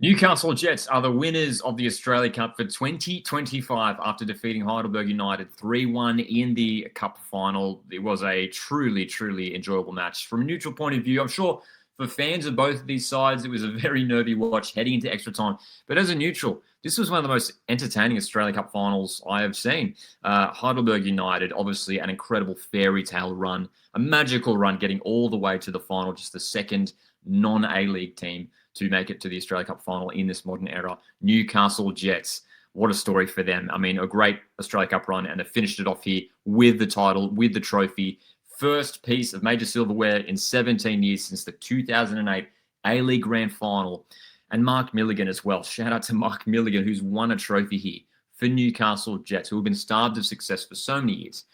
Newcastle Jets are the winners of the Australia Cup for 2025 after defeating Heidelberg United 3-1 in the Cup final. It was a truly, truly enjoyable match. From a neutral point of view, I'm sure for fans of both of these sides, it was a very nervy watch heading into extra time. But as a neutral, this was one of the most entertaining Australia Cup finals I have seen. Heidelberg United, obviously an incredible fairy tale run, a magical run getting all the way to the final, just the second non-A-League team to make it to the Australia Cup final in this modern era. Newcastle Jets, what a story for them. I mean, a great Australia Cup run, and they finished it off here with the title, with the trophy. First piece of major silverware in 17 years since the 2008 A-League Grand Final. And Mark Milligan as well. Shout out to Mark Milligan, who's won a trophy here for Newcastle Jets, who have been starved of success for so many years.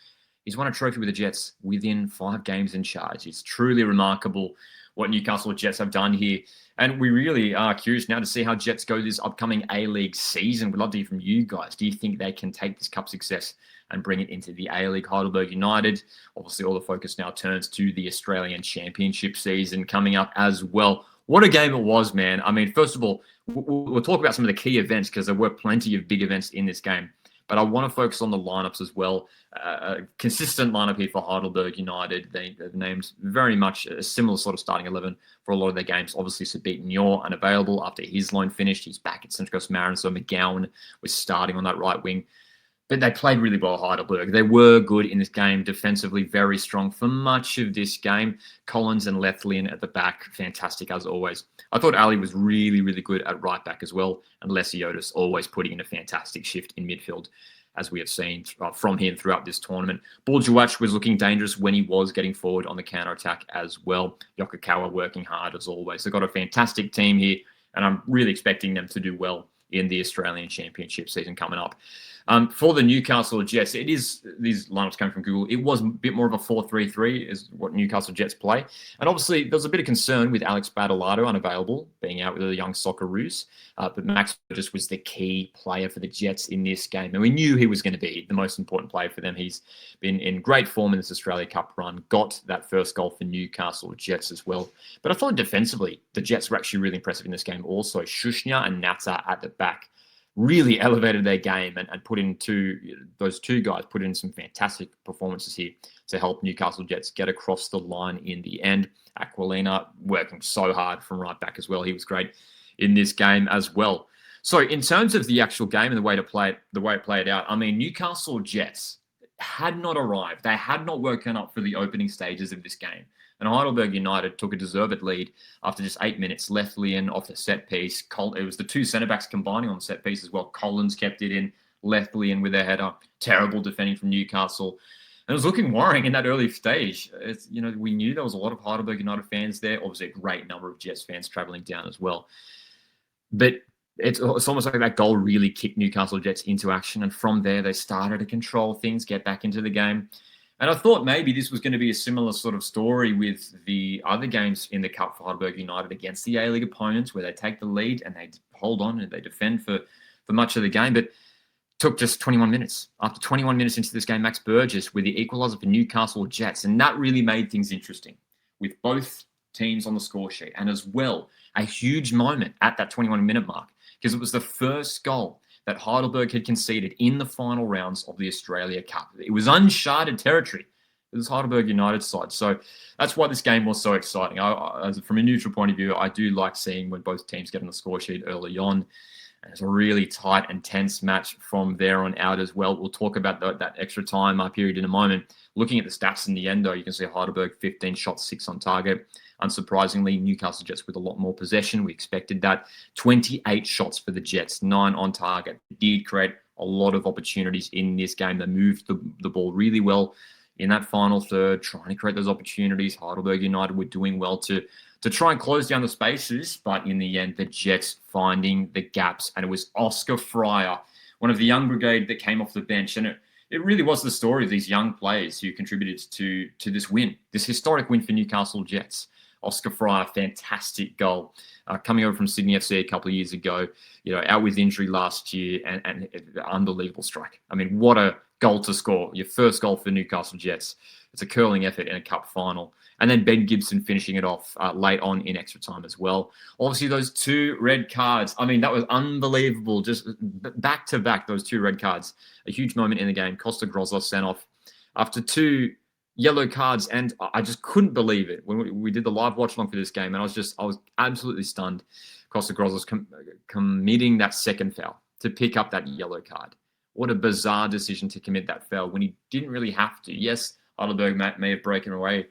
He's won a trophy with the Jets within 5 games in charge. It's truly remarkable what Newcastle Jets have done here. And we really are curious now to see how Jets go this upcoming A-League season. We'd love to hear from you guys. Do you think they can take this cup success and bring it into the A-League? Heidelberg United, obviously all the focus now turns to the Australian Championship season coming up as well. What a game it was, man. I mean, first of all, we'll talk about some of the key events because there were plenty of big events in this game. But I want to focus on the lineups as well. A consistent lineup here for Heidelberg United. They've named very much a similar sort of starting 11 for a lot of their games. Obviously, Sabit Nyor unavailable after his loan finished. He's back at Central Coast Mariners, so McGowan was starting on that right wing. But they played really well, Heidelberg. They were good in this game, defensively very strong for much of this game. Collins and Lethlean at the back, fantastic as always. I thought Ali was really, really good at right back as well. And Lesiotis always putting in a fantastic shift in midfield, as we have seen from him throughout this tournament. Buljuwach was looking dangerous when he was getting forward on the counter-attack as well. Yokokawa working hard as always. They've got a fantastic team here, and I'm really expecting them to do well in the Australian Championship season coming up. For the Newcastle Jets, it is, these lineups coming from Google, it was a bit more of a 4-3-3 is what Newcastle Jets play. And obviously, there was a bit of concern with Alex Badalado unavailable, being out with the young Socceroos. But Max Burgess was the key player for the Jets in this game. And we knew he was going to be the most important player for them. He's been in great form in this Australia Cup run, got that first goal for Newcastle Jets as well. But I thought defensively, the Jets were actually really impressive in this game also. Shushnya and Nata at the back really elevated their game and put in those two guys put in some fantastic performances here to help Newcastle Jets get across the line in the end. Aquilina working so hard from right back as well. He was great in this game as well. So in terms of the actual game and the way it played out, I mean, Newcastle Jets had not arrived. They had not woken up for the opening stages of this game. And Heidelberg United took a deserved lead after just 8 minutes. Lethlean off the set piece. It was the two centre-backs combining on the set piece as well. Collins kept it in. Lethlean with their header. Terrible defending from Newcastle. And it was looking worrying in that early stage. We knew there was a lot of Heidelberg United fans there. Obviously, a great number of Jets fans travelling down as well. But it's almost like that goal really kicked Newcastle Jets into action. And from there, they started to control things, get back into the game. And I thought maybe this was going to be a similar sort of story with the other games in the Cup for Heidelberg United against the A-League opponents, where they take the lead and they hold on and they defend for much of the game. But it took just 21 minutes. After 21 minutes into this game, Max Burgess with the equaliser for Newcastle Jets. And that really made things interesting with both teams on the score sheet. And as well, a huge moment at that 21-minute mark, because it was the first goal that Heidelberg had conceded in the final rounds of the Australia Cup. It was uncharted territory for this Heidelberg United side. So that's why this game was so exciting. From a neutral point of view, I do like seeing when both teams get on the score sheet early on. And it's a really tight and tense match from there on out as well. We'll talk about that extra time period in a moment. Looking at the stats in the end, though, you can see Heidelberg 15 shots, 6 on target. Unsurprisingly, Newcastle Jets with a lot more possession. We expected that. 28 shots for the Jets, 9 on target. Did create a lot of opportunities in this game. They moved the ball really well in that final third, trying to create those opportunities. Heidelberg United were doing well to try and close down the spaces, but in the end, the Jets finding the gaps. And it was Oscar Fryer, one of the young brigade that came off the bench. And it really was the story of these young players who contributed to this win, this historic win for Newcastle Jets. Oscar Fryer, fantastic goal. Coming over from Sydney FC a couple of years ago, out with injury last year, and unbelievable strike. I mean, what a goal to score. Your first goal for Newcastle Jets. It's a curling effort in a cup final. And then Ben Gibson finishing it off late on in extra time as well. Obviously, those 2 red cards. I mean, that was unbelievable. Just back to back, those 2 red cards. A huge moment in the game. Costa Grozos sent off after 2 yellow cards, and I just couldn't believe it when we did the live watch along for this game, and I was absolutely stunned. Costa Grozos committing that second foul to pick up that yellow card. What a bizarre decision to commit that foul when he didn't really have to. Yes, Heidelberg may have broken away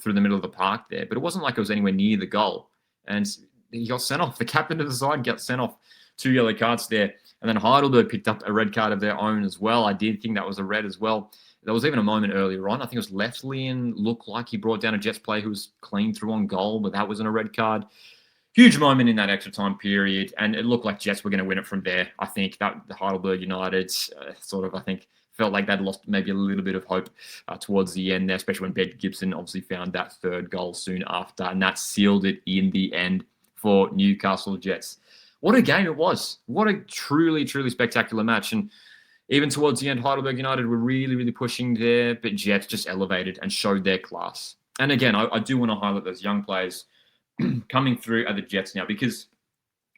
through the middle of the park there, but it wasn't like it was anywhere near the goal. And he got sent off. The captain of the side got sent off. 2 yellow cards there. And then Heidelberg picked up a red card of their own as well. I did think that was a red as well. There was even a moment earlier on. I think it was Leflian looked like he brought down a Jets player who was clean through on goal, but that wasn't a red card. Huge moment in that extra time period, and it looked like Jets were going to win it from there. I think that the Heidelberg United I think, felt like they'd lost maybe a little bit of hope towards the end there, especially when Ben Gibson obviously found that 3rd goal soon after, and that sealed it in the end for Newcastle Jets. What a game it was. What a truly, truly spectacular match. And even towards the end, Heidelberg United were really, really pushing there, but Jets just elevated and showed their class. And again, I do want to highlight those young players coming through at the Jets now, because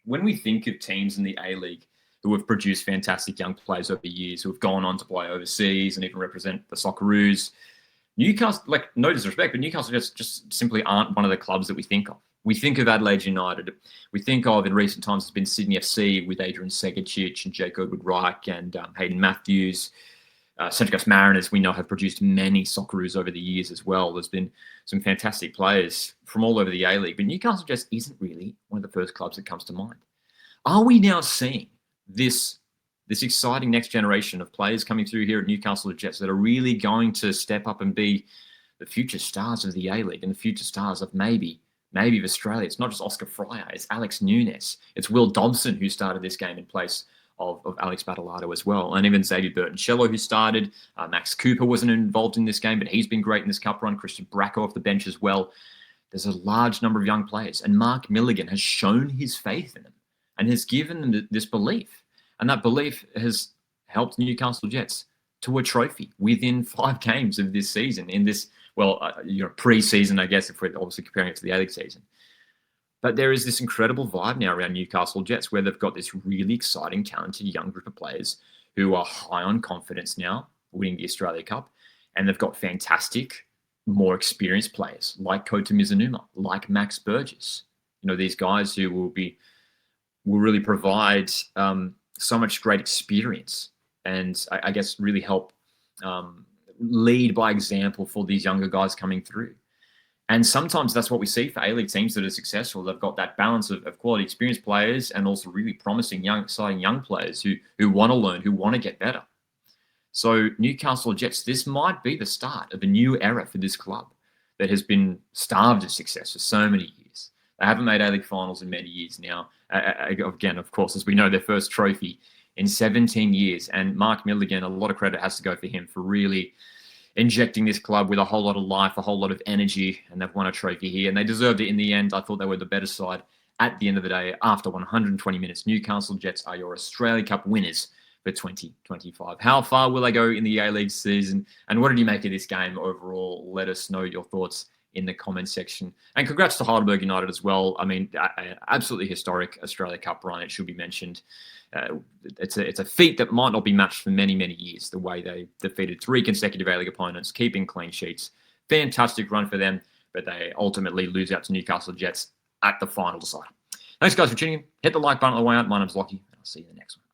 when we think of teams in the A-League who have produced fantastic young players over the years, who have gone on to play overseas and even represent the Socceroos, Newcastle, like, no disrespect, but Newcastle just simply aren't one of the clubs that we think of. We think of Adelaide United. We think of, in recent times, it's been Sydney FC with Adrian Segacic and Jake Goodwood-Reich and Hayden Matthews. Central Coast Mariners, we know, have produced many Socceroos over the years as well. There's been some fantastic players from all over the A-League, but Newcastle just isn't really one of the first clubs that comes to mind. Are we now seeing this exciting next generation of players coming through here at Newcastle Jets that are really going to step up and be the future stars of the A-League and the future stars of maybe of Australia? It's not just Oscar Fryer, it's Alex Nunes, it's Will Dobson who started this game in place of Alex Battolato as well, and even Xavier Burton-Shello who started. Max Cooper wasn't involved in this game, but he's been great in this cup run. Christian Bracco off the bench as well. There's a large number of young players, and Mark Milligan has shown his faith in them and has given them this belief, and that belief has helped Newcastle Jets to a trophy within 5 games of this season in this, pre-season, I guess, if we're obviously comparing it to the A-League season. But there is this incredible vibe now around Newcastle Jets where they've got this really exciting, talented young group of players who are high on confidence now, winning the Australia Cup. And they've got fantastic, more experienced players like Kota Mizunuma, like Max Burgess. These guys who will really provide so much great experience and I guess really help lead by example for these younger guys coming through. And sometimes that's what we see for A-League teams that are successful. They've got that balance of quality experienced players and also really promising, exciting young players who want to learn, who want to get better. So Newcastle Jets, this might be the start of a new era for this club that has been starved of success for so many years. They haven't made A-League finals in many years now. Again, of course, as we know, their first trophy in 17 years. And Mark Milligan, a lot of credit has to go for him for really injecting this club with a whole lot of life, a whole lot of energy, and they've won a trophy here. And they deserved it in the end. I thought they were the better side at the end of the day. After 120 minutes, Newcastle Jets are your Australia Cup winners for 2025. How far will they go in the A-League season? And what did you make of this game overall? Let us know your thoughts in the comments section. And congrats to Heidelberg United as well. I mean, absolutely historic Australia Cup run, it should be mentioned. It's a feat that might not be matched for many, many years, the way they defeated 3 consecutive A-League opponents, keeping clean sheets. Fantastic run for them, but they ultimately lose out to Newcastle Jets at the final decider. Thanks, guys, for tuning in. Hit the like button on the way out. My name's Lockie, and I'll see you in the next one.